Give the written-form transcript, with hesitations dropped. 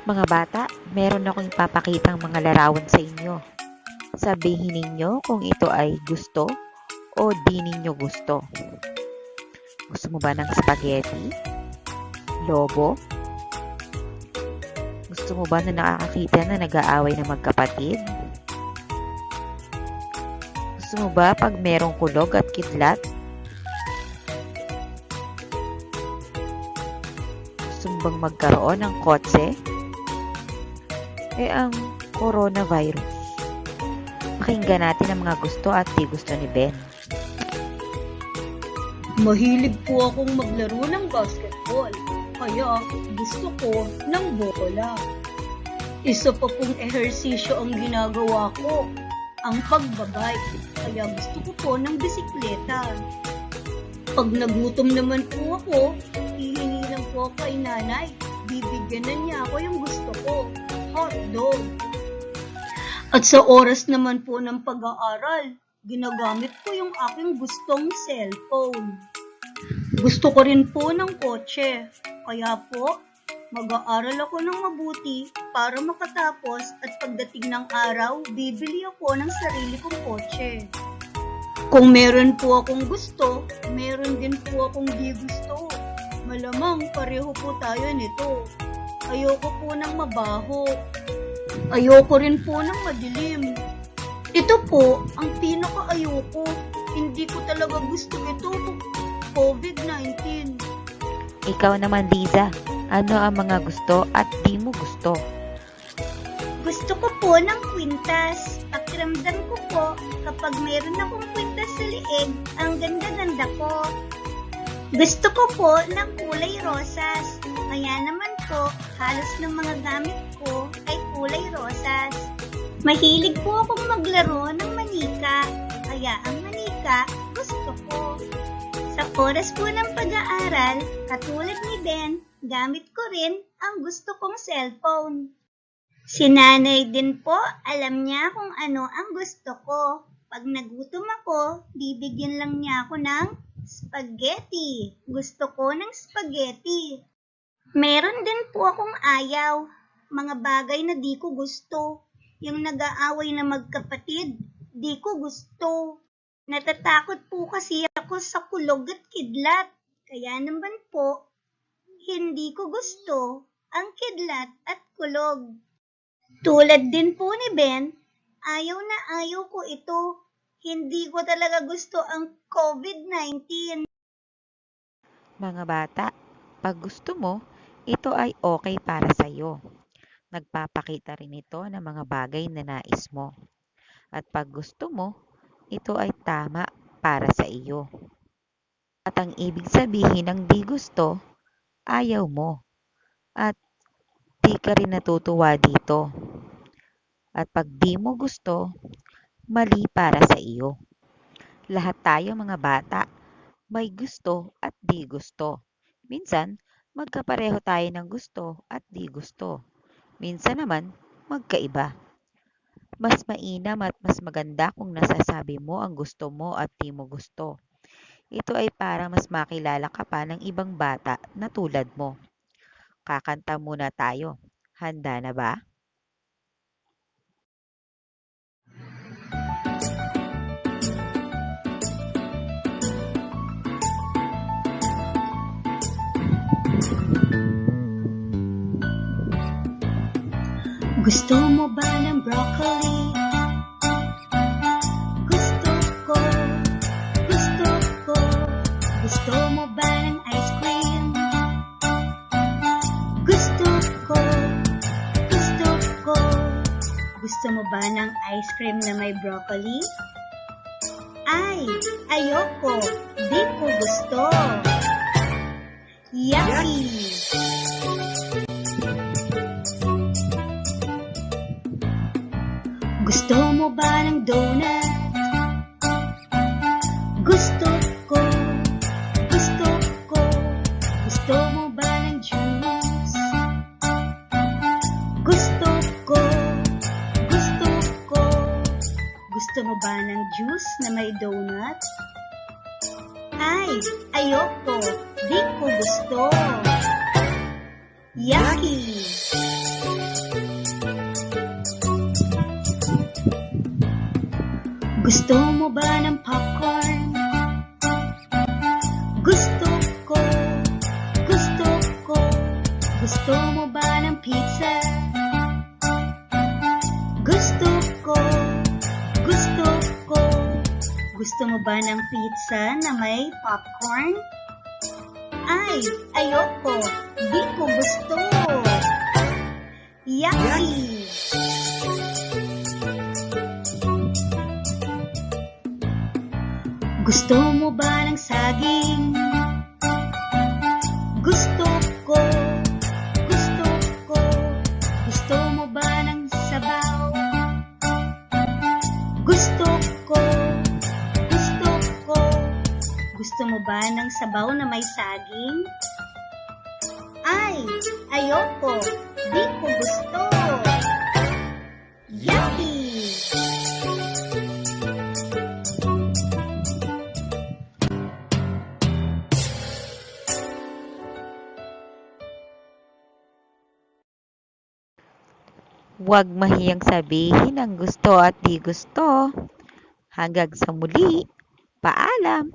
Mga bata, meron akong ipapakitang mga larawan sa inyo. Sabihin ninyo kung ito ay gusto o di ninyo gusto. Gusto mo ba ng spaghetti? Lobo? Gusto mo ba na nakakakita na nag-aaway na magkapatid? Gusto mo ba pag merong kulog at kidlat? Gusto mo bang magkaroon ng kotse? Ang coronavirus. Pakinggan natin ang mga gusto at di gusto ni Ben. Mahilig po akong maglaro ng basketball, kaya gusto ko ng bola. Isa pa pong ehersisyo ang ginagawa ko, ang pagbabike, kaya gusto ko po ng bisikleta. Pag nagutom naman po ako, hihingi lang po kay nanay, bibigyan na niya ako yung gusto ko, hotdog. At sa oras naman po ng pag-aaral, ginagamit ko yung aking gustong cellphone. Gusto ko rin po ng kotse, kaya po, mag-aaral ako ng mabuti para makatapos at pagdating ng araw, bibili ako ng sarili kong kotse. Kung meron po akong gusto, meron din po akong di gusto. Malamang pareho po tayo nito. Ayoko po ng mabaho. Ayoko rin po ng madilim. Ito po ang pinaka-ayoko. Hindi ko talaga gusto ito. COVID-19. Ikaw naman, Liza, ano ang mga gusto at di mo gusto? Gusto ko po ng kwintas. Pakiramdam ko po, kapag mayroon akong kwintas sa liig, ang ganda-ganda ko. Gusto ko po ng kulay rosas. Kaya naman po, halos ng mga gamit ko ay kulay rosas. Mahilig po akong maglaro ng manika. Kaya ang manika, gusto ko. Sa oras po ng pag-aaral, katulad ni Ben, gamit ko rin ang gusto kong cellphone. Si nanay din po, alam niya kung ano ang gusto ko. Pag nagutom ako, bibigyan lang niya ako ng spaghetti. Gusto ko ng spaghetti. Meron din po akong ayaw. Mga bagay na di ko gusto. Yung nag-aaway na magkapatid, di ko gusto. Natatakot po kasi ako sa kulog at kidlat. Kaya naman po, hindi ko gusto ang kidlat at kulog. Tulad din po ni Ben, ayaw na ayaw ko ito. Hindi ko talaga gusto ang COVID-19. Mga bata, pag gusto mo, ito ay okay para sa iyo. Nagpapakita rin ito ng mga bagay na nais mo. At pag gusto mo, ito ay tama para sa iyo. At ang ibig sabihin ng di gusto, ayaw mo. At di ka rin natutuwa dito. At pag di mo gusto, mali para sa iyo. Lahat tayo mga bata, may gusto at di gusto. Minsan, magkapareho tayo ng gusto at di gusto. Minsan naman, magkaiba. Mas mainam at mas maganda kung nasasabi mo ang gusto mo at di mo gusto. Ito ay para mas makilala ka pa ng ibang bata na tulad mo. Kakanta muna tayo. Handa na ba? Gusto mo ba ng broccoli? Gusto ko, gusto ko. Gusto mo ba ng ice cream? Gusto ko, gusto ko. Gusto mo ba ng ice cream na may broccoli? Ay, ayoko. Di ko gusto. Yucky! Gusto mo ba ng donut? Gusto ko, gusto ko. Gusto mo ba ng juice? Gusto ko, gusto ko. Gusto mo ba ng juice na may donut? Ay, ayoko. Di ko gusto. Yucky! Gusto mo ba ng popcorn? Gusto ko, gusto ko. Gusto mo ba ng pizza? Gusto ko, gusto ko. Gusto mo ba ng pizza na may popcorn? Ay, ayoko. Di ko gusto. Yucky! Gusto mo ba ng saging? Gusto ko, gusto ko. Gusto mo ba ng sabaw? Gusto ko, gusto ko. Gusto mo ba ng sabaw na may saging? Ay, ayoko. Di ko gusto. Yucky! Huwag mahiyang sabihin ang gusto at di gusto. Hanggang sa muli, paalam!